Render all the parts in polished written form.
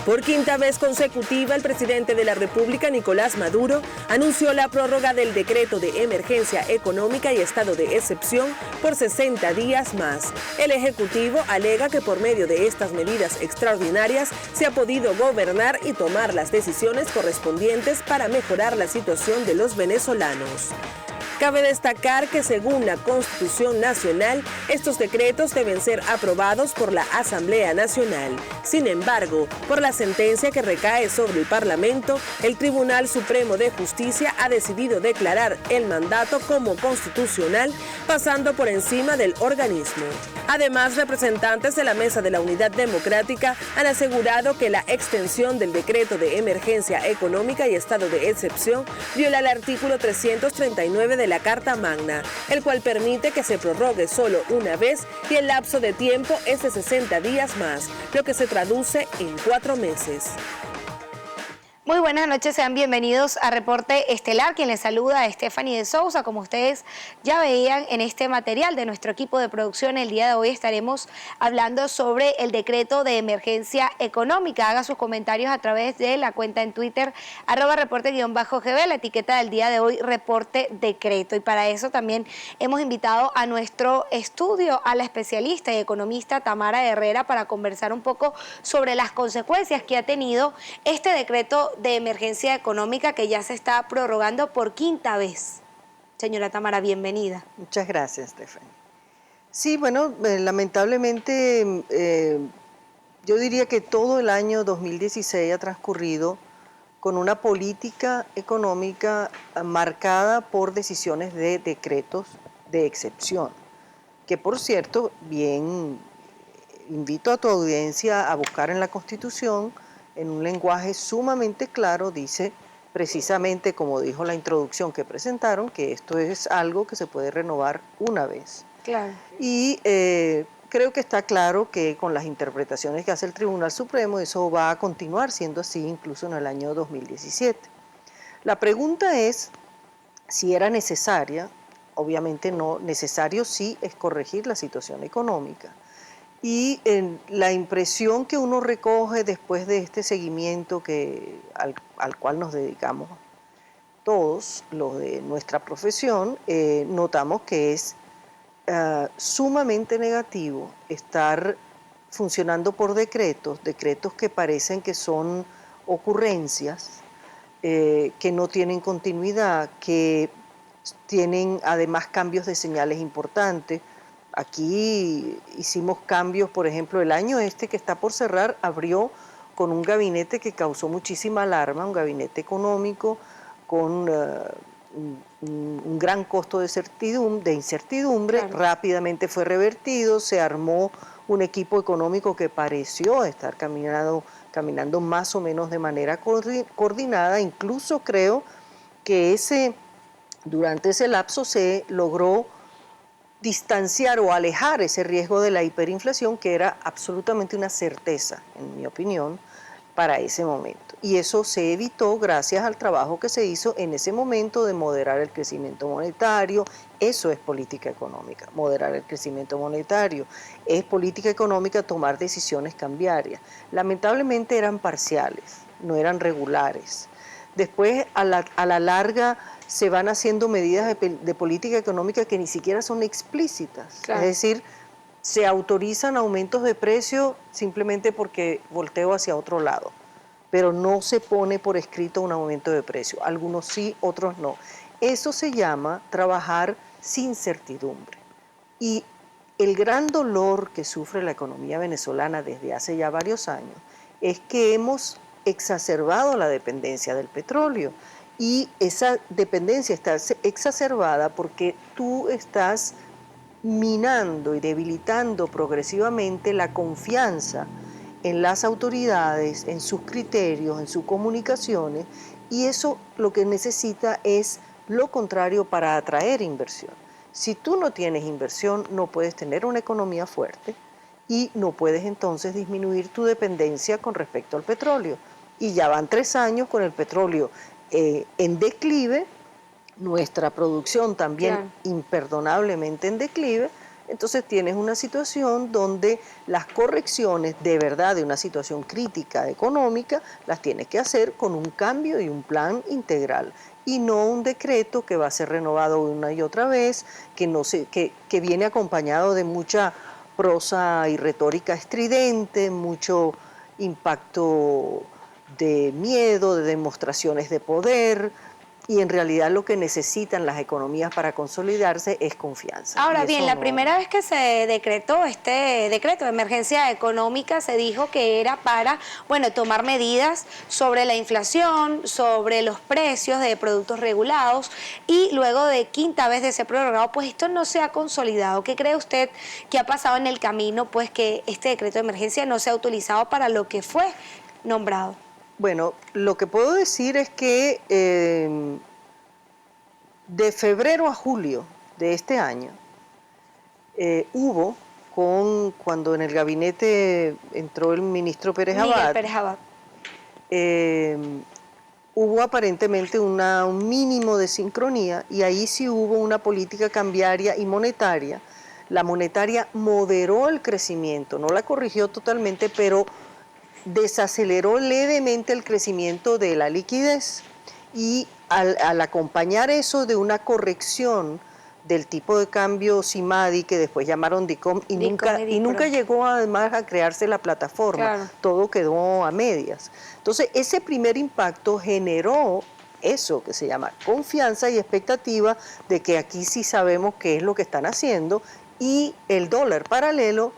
Por quinta vez consecutiva, el presidente de la República, Nicolás Maduro, anunció la prórroga del decreto de emergencia económica y estado de excepción por 60 días más. El Ejecutivo alega que por medio de estas medidas extraordinarias se ha podido gobernar y tomar las decisiones correspondientes para mejorar la situación de los venezolanos. Cabe destacar que según la Constitución Nacional, estos decretos deben ser aprobados por la Asamblea Nacional. Sin embargo, por la sentencia que recae sobre el Parlamento, el Tribunal Supremo de Justicia ha decidido declarar el mandato como constitucional, pasando por encima del organismo. Además, representantes de la Mesa de la Unidad Democrática han asegurado que la extensión del decreto de emergencia económica y estado de excepción viola el artículo 339 de la Carta Magna, el cual permite que se prorrogue solo una vez y el lapso de tiempo es de 60 días más, lo que se traduce en 4 meses. Muy buenas noches, sean bienvenidos a Reporte Estelar. Quien les saluda es Stephanie de Sousa. Como ustedes ya veían en este material de nuestro equipo de producción, el día de hoy estaremos hablando sobre el decreto de emergencia económica. Haga sus comentarios a través de la cuenta en Twitter, @reporte_GB, la etiqueta del día de hoy, Reporte Decreto. Y para eso también hemos invitado a nuestro estudio a la especialista y economista Tamara Herrera para conversar un poco sobre las consecuencias que ha tenido este decreto de emergencia económica que ya se está prorrogando por quinta vez. Señora Tamara, bienvenida. Muchas gracias, Stephanie. Sí, bueno, lamentablemente yo diría que todo el año 2016 ha transcurrido con una política económica marcada por decisiones de decretos de excepción, que por cierto, bien, invito a tu audiencia a buscar en la Constitución. En un lenguaje sumamente claro, dice precisamente, como dijo la introducción que presentaron, que esto es algo que se puede renovar una vez. Claro. Y creo que está claro que con las interpretaciones que hace el Tribunal Supremo, eso va a continuar siendo así incluso en el año 2017. La pregunta es si era necesaria. Obviamente no, necesario sí es corregir la situación económica. Y la impresión que uno recoge después de este seguimiento al cual nos dedicamos todos, los de nuestra profesión, notamos que es sumamente negativo estar funcionando por decretos que parecen que son ocurrencias, que no tienen continuidad, que tienen además cambios de señales importantes. Aquí hicimos cambios, por ejemplo, el año que está por cerrar abrió con un gabinete que causó muchísima alarma, un gabinete económico con un gran costo de incertidumbre, rápidamente fue revertido, se armó un equipo económico que pareció estar caminando más o menos de manera coordinada. Incluso creo que durante ese lapso se logró distanciar o alejar ese riesgo de la hiperinflación, que era absolutamente una certeza, en mi opinión, para ese momento. Y eso se evitó gracias al trabajo que se hizo en ese momento de moderar el crecimiento monetario. Eso es política económica, moderar el crecimiento monetario. Es política económica tomar decisiones cambiarias. Lamentablemente eran parciales, no eran regulares. Después, a la larga, se van haciendo medidas de política económica que ni siquiera son explícitas. Claro. Es decir, se autorizan aumentos de precio simplemente porque volteo hacia otro lado, pero no se pone por escrito un aumento de precio. Algunos sí, otros no. Eso se llama trabajar sin certidumbre. Y el gran dolor que sufre la economía venezolana desde hace ya varios años es que hemos exacerbado la dependencia del petróleo. Y esa dependencia está exacerbada porque tú estás minando y debilitando progresivamente la confianza en las autoridades, en sus criterios, en sus comunicaciones, y eso lo que necesita es lo contrario para atraer inversión. Si tú no tienes inversión, no puedes tener una economía fuerte y no puedes entonces disminuir tu dependencia con respecto al petróleo. Y ya van 3 años con el petróleo en declive, nuestra producción también imperdonablemente en declive. Entonces tienes una situación donde las correcciones de verdad de una situación crítica económica las tienes que hacer con un cambio y un plan integral y no un decreto que va a ser renovado una y otra vez, que viene acompañado de mucha prosa y retórica estridente, mucho impacto de miedo, de demostraciones de poder, y en realidad lo que necesitan las economías para consolidarse es confianza. Ahora bien, la primera vez que se decretó este decreto de emergencia económica se dijo que era para, bueno, tomar medidas sobre la inflación, sobre los precios de productos regulados, y luego de quinta vez de ser prorrogado, pues esto no se ha consolidado. ¿Qué cree usted que ha pasado en el camino, pues que este decreto de emergencia no se ha utilizado para lo que fue nombrado? Bueno, lo que puedo decir es que de febrero a julio de este año hubo, cuando en el gabinete entró el ministro Pérez Abad, hubo aparentemente un mínimo de sincronía, y ahí sí hubo una política cambiaria y monetaria. La monetaria moderó el crecimiento, no la corrigió totalmente, pero desaceleró levemente el crecimiento de la liquidez, y al acompañar eso de una corrección del tipo de cambio CIMADI, que después llamaron DICOM, y nunca llegó además a crearse la plataforma, claro. Todo quedó a medias. Entonces ese primer impacto generó eso que se llama confianza y expectativa de que aquí sí sabemos qué es lo que están haciendo, y el dólar paralelo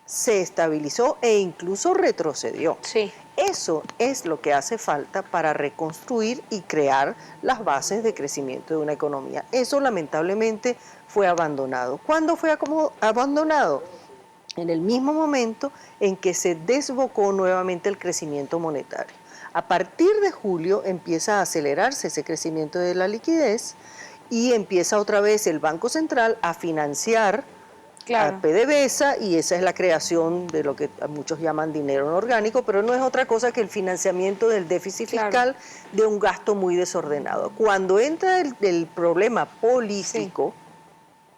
se estabilizó e incluso retrocedió. Sí. Eso es lo que hace falta para reconstruir y crear las bases de crecimiento de una economía. Eso lamentablemente fue abandonado. ¿Cuándo fue abandonado? En el mismo momento en que se desbocó nuevamente el crecimiento monetario. A partir de julio empieza a acelerarse ese crecimiento de la liquidez y empieza otra vez el Banco Central a financiar a PDVSA, y esa es la creación de lo que muchos llaman dinero no orgánico, pero no es otra cosa que el financiamiento del déficit fiscal de un gasto muy desordenado. Cuando entra el problema político,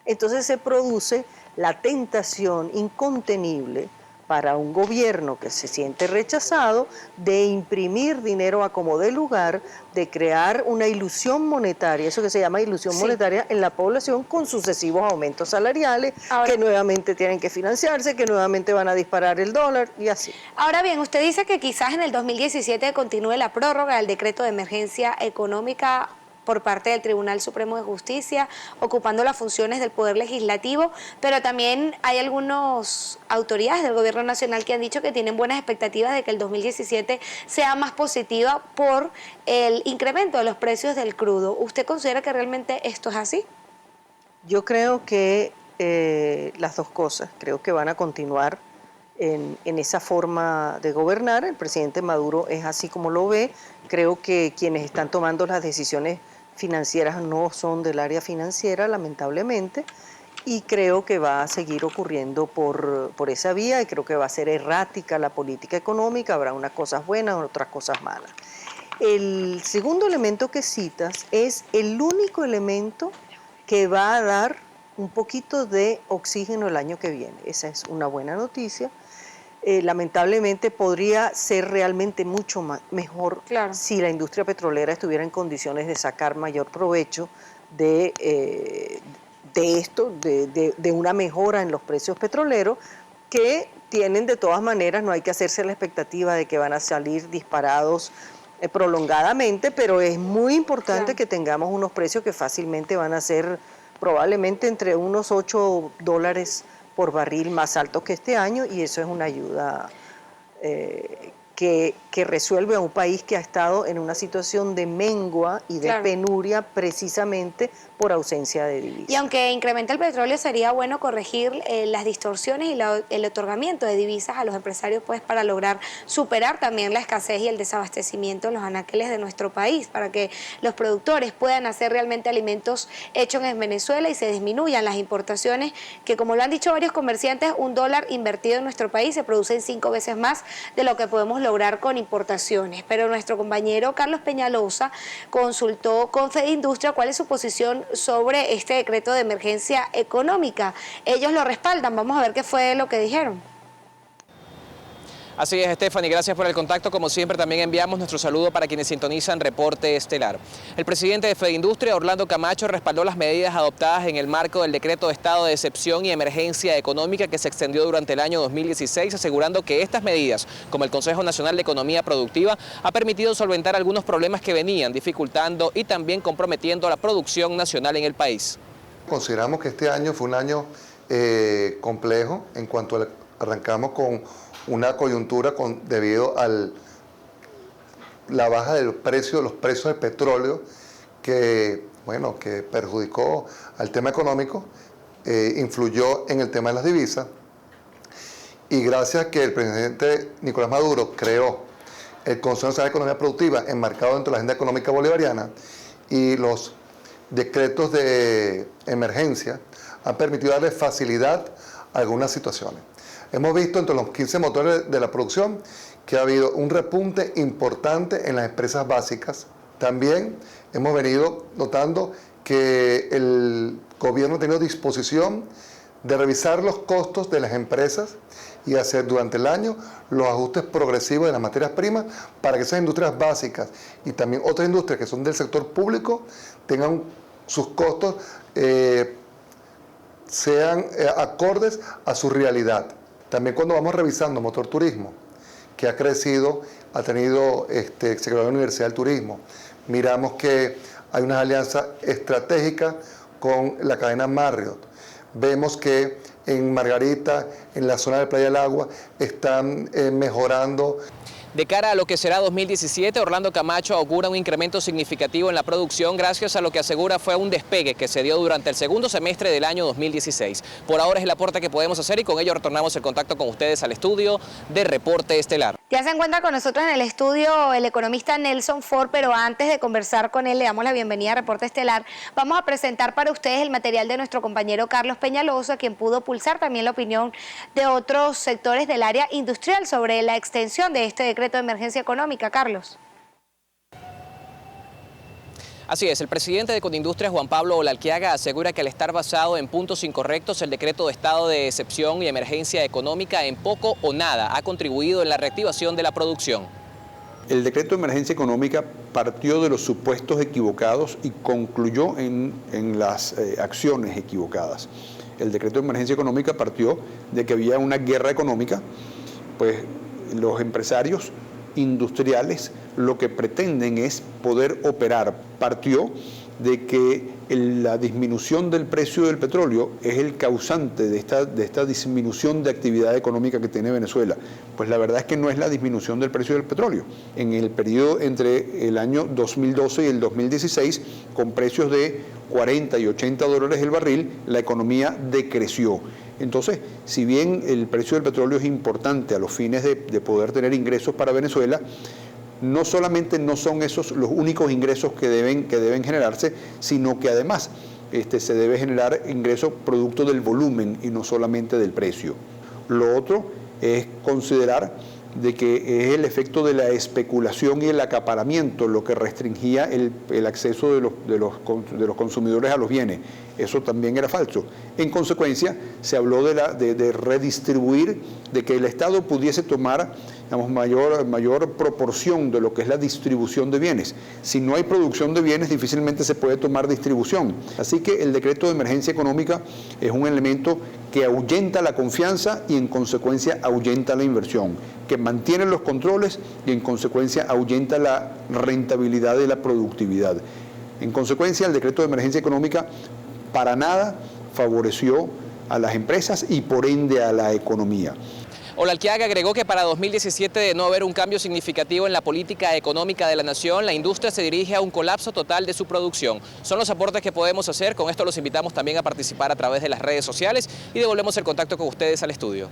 entonces se produce la tentación incontenible para un gobierno que se siente rechazado de imprimir dinero a como dé lugar, de crear una ilusión monetaria, eso que se llama ilusión monetaria en la población, con sucesivos aumentos salariales. Ahora, que nuevamente tienen que financiarse, que nuevamente van a disparar el dólar y así. Ahora bien, usted dice que quizás en el 2017 continúe la prórroga del decreto de emergencia económica por parte del Tribunal Supremo de Justicia, ocupando las funciones del Poder Legislativo, pero también hay algunas autoridades del Gobierno Nacional que han dicho que tienen buenas expectativas de que el 2017 sea más positiva por el incremento de los precios del crudo. ¿Usted considera que realmente esto es así? Yo creo que las dos cosas, creo que van a continuar en esa forma de gobernar. El presidente Maduro es así como lo ve. Creo que quienes están tomando las decisiones financieras no son del área financiera, lamentablemente, y creo que va a seguir ocurriendo por esa vía, y creo que va a ser errática la política económica, habrá unas cosas buenas, otras cosas malas. El segundo elemento que citas es el único elemento que va a dar un poquito de oxígeno el año que viene. Esa es una buena noticia. Lamentablemente podría ser realmente mucho mejor si la industria petrolera estuviera en condiciones de sacar mayor provecho de esto, de una mejora en los precios petroleros, que tienen de todas maneras, no hay que hacerse la expectativa de que van a salir disparados prolongadamente, pero es muy importante que tengamos unos precios que fácilmente van a ser probablemente entre unos $8 por barril más altos que este año, y eso es una ayuda que resuelve a un país que ha estado en una situación de mengua y de penuria precisamente por ausencia de divisas. Y aunque incremente el petróleo, sería bueno corregir las distorsiones y el otorgamiento de divisas a los empresarios, pues para lograr superar también la escasez y el desabastecimiento en los anaqueles de nuestro país, para que los productores puedan hacer realmente alimentos hechos en Venezuela y se disminuyan las importaciones, que como lo han dicho varios comerciantes, $1 invertido en nuestro país se produce 5 veces más de lo que podemos lograr con importaciones. Pero nuestro compañero Carlos Peñalosa consultó con Fedindustria cuál es su posición sobre este decreto de emergencia económica. Ellos lo respaldan. Vamos a ver qué fue lo que dijeron. Así es, Stephanie, gracias por el contacto. Como siempre, también enviamos nuestro saludo para quienes sintonizan Reporte Estelar. El presidente de Fedindustria, Orlando Camacho, respaldó las medidas adoptadas en el marco del decreto de estado de excepción y emergencia económica que se extendió durante el año 2016, asegurando que estas medidas, como el Consejo Nacional de Economía Productiva, ha permitido solventar algunos problemas que venían dificultando y también comprometiendo la producción nacional en el país. Consideramos que este año fue un año complejo en cuanto arrancamos con una coyuntura debido a la baja del precio, de los precios del petróleo, que perjudicó al tema económico, influyó en el tema de las divisas, y gracias a que el presidente Nicolás Maduro creó el Consejo Nacional de Economía Productiva enmarcado dentro de la agenda económica bolivariana, y los decretos de emergencia han permitido darle facilidad a algunas situaciones. Hemos visto entre los 15 motores de la producción que ha habido un repunte importante en las empresas básicas. También hemos venido notando que el gobierno ha tenido disposición de revisar los costos de las empresas y hacer durante el año los ajustes progresivos de las materias primas para que esas industrias básicas y también otras industrias que son del sector público tengan sus costos sean acordes a su realidad. También cuando vamos revisando motor turismo, que ha crecido, ha tenido, se creó la Universidad del Turismo, miramos que hay una alianza estratégica con la cadena Marriott. Vemos que en Margarita, en la zona de Playa del Agua, están mejorando. De cara a lo que será 2017, Orlando Camacho augura un incremento significativo en la producción gracias a lo que asegura fue un despegue que se dio durante el segundo semestre del año 2016. Por ahora es el aporte que podemos hacer y con ello retornamos el contacto con ustedes al estudio de Reporte Estelar. Ya se encuentra con nosotros en el estudio el economista Nelson Ford, pero antes de conversar con él, le damos la bienvenida a Reporte Estelar. Vamos a presentar para ustedes el material de nuestro compañero Carlos Peñalosa, quien pudo pulsar también la opinión de otros sectores del área industrial sobre la extensión de este decreto de emergencia económica. Carlos. Así es, el presidente de Condindustria, Juan Pablo Olalquiaga, asegura que al estar basado en puntos incorrectos, el decreto de estado de excepción y emergencia económica en poco o nada ha contribuido en la reactivación de la producción. El decreto de emergencia económica partió de los supuestos equivocados y concluyó en las acciones equivocadas. El decreto de emergencia económica partió de que había una guerra económica, pues los empresarios industriales lo que pretenden es poder operar. Partió de que la disminución del precio del petróleo es el causante de esta disminución de actividad económica que tiene Venezuela. Pues la verdad es que no es la disminución del precio del petróleo. En el periodo entre el año 2012 y el 2016, con precios de 40 y 80 dólares el barril, la economía decreció. Entonces, si bien el precio del petróleo es importante a los fines de poder tener ingresos para Venezuela, no solamente no son esos los únicos ingresos que deben generarse, sino que además se debe generar ingresos producto del volumen y no solamente del precio. Lo otro es considerar de que es el efecto de la especulación y el acaparamiento lo que restringía el acceso de los consumidores a los bienes. Eso también era falso. En consecuencia, se habló de redistribuir, de que el Estado pudiese tomar, digamos, mayor proporción de lo que es la distribución de bienes. Si no hay producción de bienes, difícilmente se puede tomar distribución. Así que el decreto de emergencia económica es un elemento que ahuyenta la confianza y en consecuencia ahuyenta la inversión, que mantiene los controles y en consecuencia ahuyenta la rentabilidad y la productividad. En consecuencia, el decreto de emergencia económica para nada favoreció a las empresas y por ende a la economía. Olalquiaga agregó que para 2017, de no haber un cambio significativo en la política económica de la nación, la industria se dirige a un colapso total de su producción. Son los aportes que podemos hacer. Con esto los invitamos también a participar a través de las redes sociales y devolvemos el contacto con ustedes al estudio.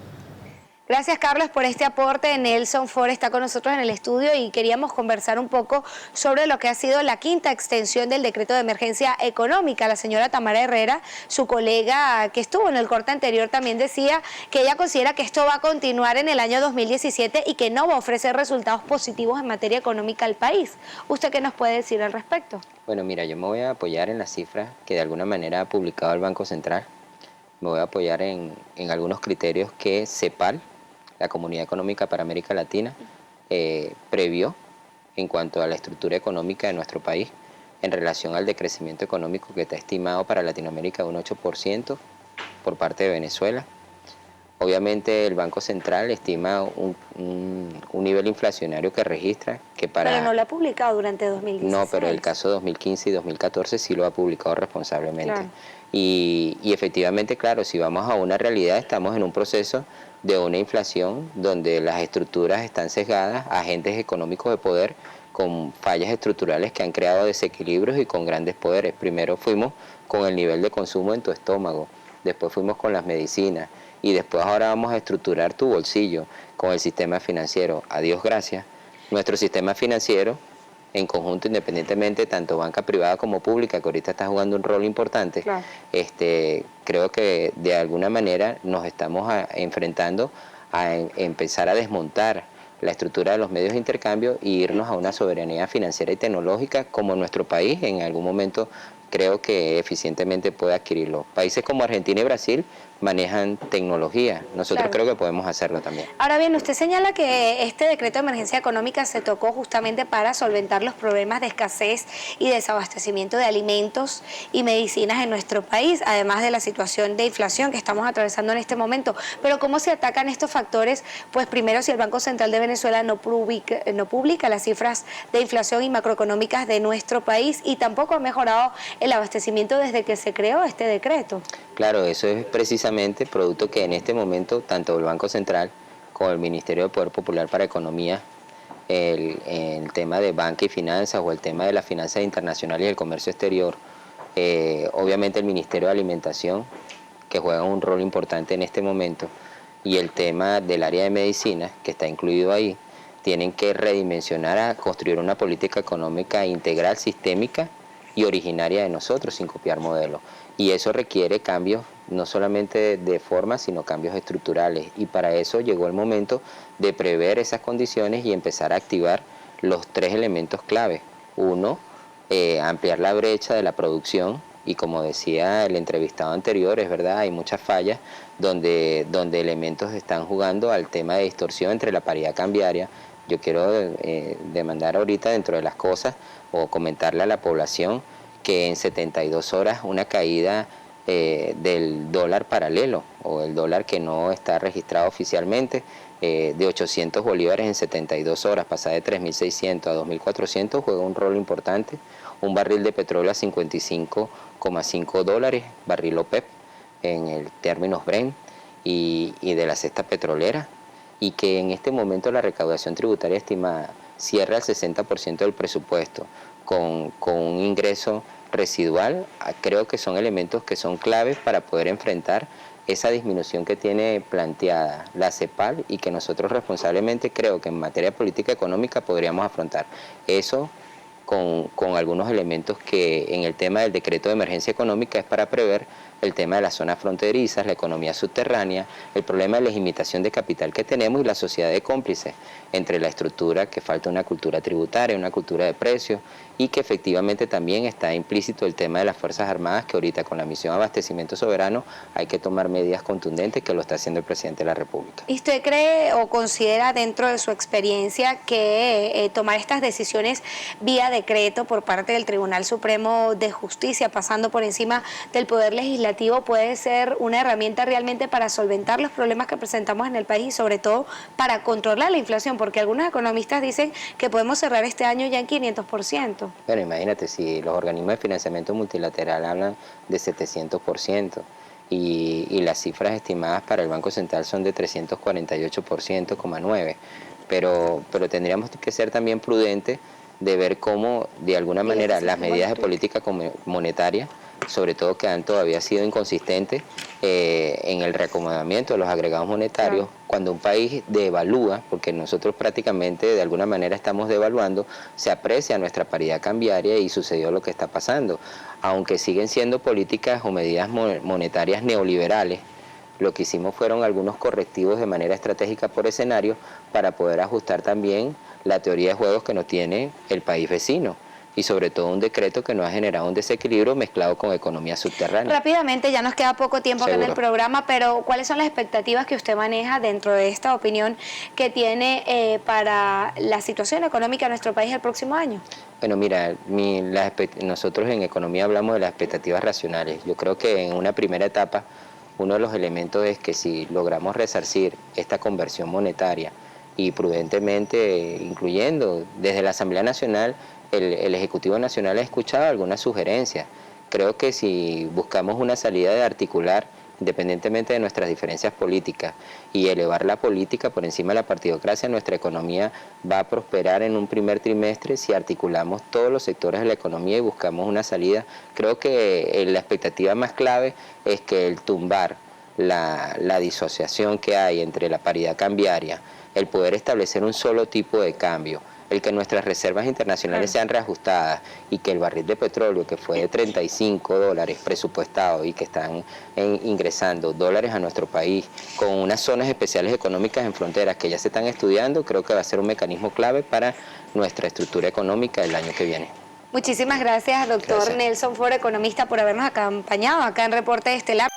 Gracias, Carlos, por este aporte. Nelson Ford está con nosotros en el estudio y queríamos conversar un poco sobre lo que ha sido la quinta extensión del decreto de emergencia económica. La señora Tamara Herrera, su colega que estuvo en el corte anterior, también decía que ella considera que esto va a continuar en el año 2017 y que no va a ofrecer resultados positivos en materia económica al país. ¿Usted qué nos puede decir al respecto? Bueno, mira, yo me voy a apoyar en las cifras que de alguna manera ha publicado el Banco Central. Me voy a apoyar en algunos criterios que CEPAL, la Comunidad Económica para América Latina, previó en cuanto a la estructura económica de nuestro país en relación al decrecimiento económico que está estimado para Latinoamérica de un 8% por parte de Venezuela. Obviamente el Banco Central estima un nivel inflacionario que registra que para... Pero no lo ha publicado durante 2016. No, pero el caso de 2015 y 2014 sí lo ha publicado responsablemente. Claro. Y efectivamente, claro, si vamos a una realidad, estamos en un proceso de una inflación donde las estructuras están sesgadas, agentes económicos de poder con fallas estructurales que han creado desequilibrios y con grandes poderes. Primero fuimos con el nivel de consumo en tu estómago, después fuimos con las medicinas y después ahora vamos a estructurar tu bolsillo con el sistema financiero. A Dios gracias, nuestro sistema financiero en conjunto, independientemente, tanto banca privada como pública, que ahorita está jugando un rol importante, claro. Creo que de alguna manera nos estamos enfrentando a empezar a desmontar la estructura de los medios de intercambio e irnos a una soberanía financiera y tecnológica como nuestro país en algún momento creo que eficientemente puede adquirirlo. Países como Argentina y Brasil manejan tecnología. Nosotros claro. Creo que podemos hacerlo también. Ahora bien, usted señala que este decreto de emergencia económica se tocó justamente para solventar los problemas de escasez y desabastecimiento de alimentos y medicinas en nuestro país, además de la situación de inflación que estamos atravesando en este momento. Pero ¿cómo se atacan estos factores? Pues primero, si el Banco Central de Venezuela no publica las cifras de inflación y macroeconómicas de nuestro país y tampoco ha mejorado el abastecimiento desde que se creó este decreto. Claro, eso es precisamente producto que en este momento tanto el Banco Central como el Ministerio de Poder Popular para Economía, el tema de banca y finanzas o el tema de las finanzas internacionales y el comercio exterior, obviamente el Ministerio de Alimentación, que juega un rol importante en este momento, y el tema del área de medicina, que está incluido ahí, tienen que redimensionar a construir una política económica integral, sistémica y originaria de nosotros, sin copiar modelos. Y eso requiere cambios no solamente de forma, sino cambios estructurales. Y para eso llegó el momento de prever esas condiciones y empezar a activar los tres elementos clave. Uno, ampliar la brecha de la producción. Y como decía el entrevistado anterior, es verdad, hay muchas fallas donde elementos están jugando al tema de distorsión entre la paridad cambiaria. Yo quiero demandar ahorita dentro de las cosas o comentarle a la población que en 72 horas una caída del dólar paralelo o el dólar que no está registrado oficialmente de 800 bolívares en 72 horas, pasar de 3.600 a 2.400 juega un rol importante. Un barril de petróleo a 55,5 dólares, barril OPEP en el términos Brent y de la cesta petrolera, y que en este momento la recaudación tributaria estimada cierra el 60% del presupuesto con un ingreso residual. Creo que son elementos que son claves para poder enfrentar esa disminución que tiene planteada la CEPAL y que nosotros responsablemente creo que en materia de política económica podríamos afrontar. Eso con algunos elementos que en el tema del decreto de emergencia económica es para prever el tema de las zonas fronterizas, la economía subterránea, el problema de legitimación de capital que tenemos y la sociedad de cómplices entre la estructura, que falta una cultura tributaria, una cultura de precios, y que efectivamente también está implícito el tema de las Fuerzas Armadas, que ahorita con la misión Abastecimiento Soberano hay que tomar medidas contundentes, que lo está haciendo el presidente de la República. ¿Y usted cree o considera dentro de su experiencia que tomar estas decisiones vía decreto por parte del Tribunal Supremo de Justicia, pasando por encima del Poder Legislativo, puede ser una herramienta realmente para solventar los problemas que presentamos en el país y sobre todo para controlar la inflación? Porque algunos economistas dicen que podemos cerrar este año ya en 500%. Bueno, imagínate, si los organismos de financiamiento multilateral hablan de 700% y las cifras estimadas para el Banco Central son de 348,9%, pero tendríamos que ser también prudentes de ver cómo, de alguna manera, las medidas de política monetaria sobre todo que han todavía sido inconsistentes en el reacomodamiento de los agregados monetarios. Claro. Cuando un país devalúa, porque nosotros prácticamente de alguna manera estamos devaluando, se aprecia nuestra paridad cambiaria y sucedió lo que está pasando. Aunque siguen siendo políticas o medidas monetarias neoliberales, lo que hicimos fueron algunos correctivos de manera estratégica por escenario para poder ajustar también la teoría de juegos que nos tiene el país vecino. Y sobre todo un decreto que nos ha generado un desequilibrio mezclado con economía subterránea. Rápidamente, ya nos queda poco tiempo acá en el programa, pero ¿cuáles son las expectativas que usted maneja dentro de esta opinión que tiene para la situación económica de nuestro país el próximo año? Bueno, mira, nosotros en economía hablamos de las expectativas racionales. Yo creo que en una primera etapa, uno de los elementos es que si logramos resarcir esta conversión monetaria y prudentemente, incluyendo desde la Asamblea Nacional, el Ejecutivo Nacional ha escuchado algunas sugerencias. Creo que si buscamos una salida de articular, independientemente de nuestras diferencias políticas, y elevar la política por encima de la partidocracia, nuestra economía va a prosperar en un primer trimestre si articulamos todos los sectores de la economía y buscamos una salida. Creo que la expectativa más clave es que el tumbar la disociación que hay entre la paridad cambiaria, el poder establecer un solo tipo de cambio, el que nuestras reservas internacionales sean reajustadas y que el barril de petróleo que fue de $35 presupuestado y que están ingresando dólares a nuestro país con unas zonas especiales económicas en fronteras que ya se están estudiando, creo que va a ser un mecanismo clave para nuestra estructura económica el año que viene. Muchísimas gracias, doctor Nelson Foro, economista, por habernos acompañado acá en Reporte Estelar.